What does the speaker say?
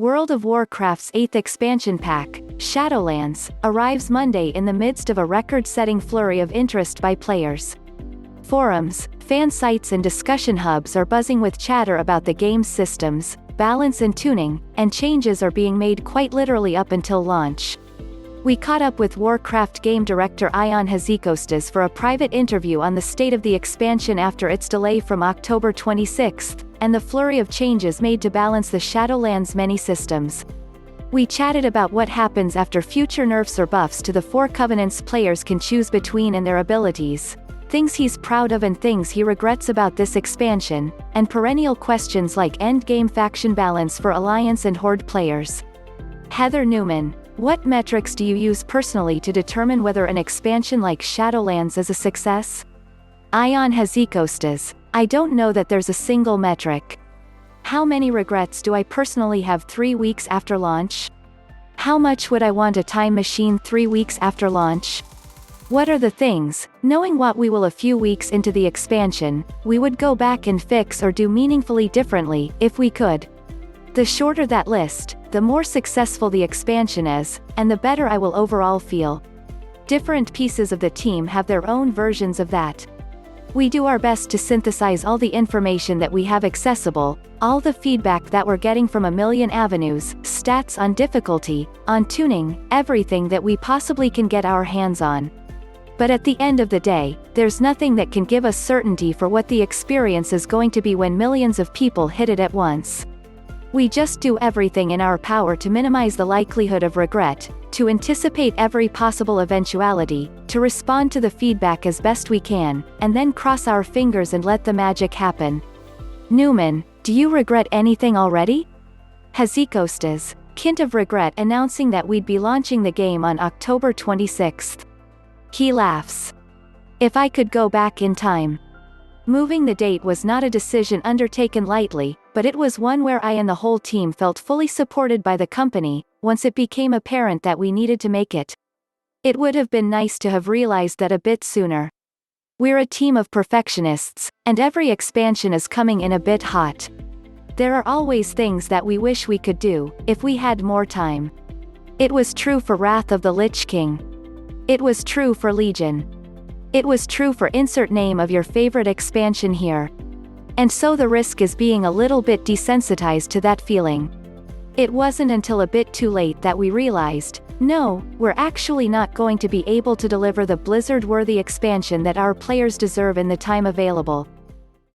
World of Warcraft's 8th expansion pack, Shadowlands, arrives Monday in the midst of a record-setting flurry of interest by players. Forums, fan sites and discussion hubs are buzzing with chatter about the game's systems, balance and tuning, and changes are being made quite literally up until launch. We caught up with Warcraft game director Ion Hazzikostas for a private interview on the state of the expansion after its delay from October 26, and the flurry of changes made to balance the Shadowlands' many systems. We chatted about what happens after future nerfs or buffs to the 4 Covenants players can choose between and their abilities, things he's proud of and things he regrets about this expansion, and perennial questions like endgame faction balance for Alliance and Horde players. Heather Newman: what metrics do you use personally to determine whether an expansion like Shadowlands is a success? Ion Hazzikostas: I don't know that there's a single metric. How many regrets do I personally have 3 weeks after launch? How much would I want a time machine 3 weeks after launch? What are the things, knowing what we will a few weeks into the expansion, we would go back and fix or do meaningfully differently, if we could? The shorter that list, the more successful the expansion is, and the better I will overall feel. Different pieces of the team have their own versions of that. We do our best to synthesize all the information that we have accessible, all the feedback that we're getting from a million avenues, stats on difficulty, on tuning, everything that we possibly can get our hands on. But at the end of the day, there's nothing that can give us certainty for what the experience is going to be when millions of people hit it at once. We just do everything in our power to minimize the likelihood of regret, to anticipate every possible eventuality, to respond to the feedback as best we can, and then cross our fingers and let the magic happen. Newman: do you regret anything already? Hazzikostas: hint of regret announcing that we'd be launching the game on October 26th. He laughs. If I could go back in time. Moving the date was not a decision undertaken lightly, but it was one where I and the whole team felt fully supported by the company, once it became apparent that we needed to make it. It would have been nice to have realized that a bit sooner. We're a team of perfectionists, and every expansion is coming in a bit hot. There are always things that we wish we could do, if we had more time. It was true for Wrath of the Lich King. It was true for Legion. It was true for insert name of your favorite expansion here. And so the risk is being a little bit desensitized to that feeling. It wasn't until a bit too late that we realized, no, we're actually not going to be able to deliver the Blizzard-worthy expansion that our players deserve in the time available.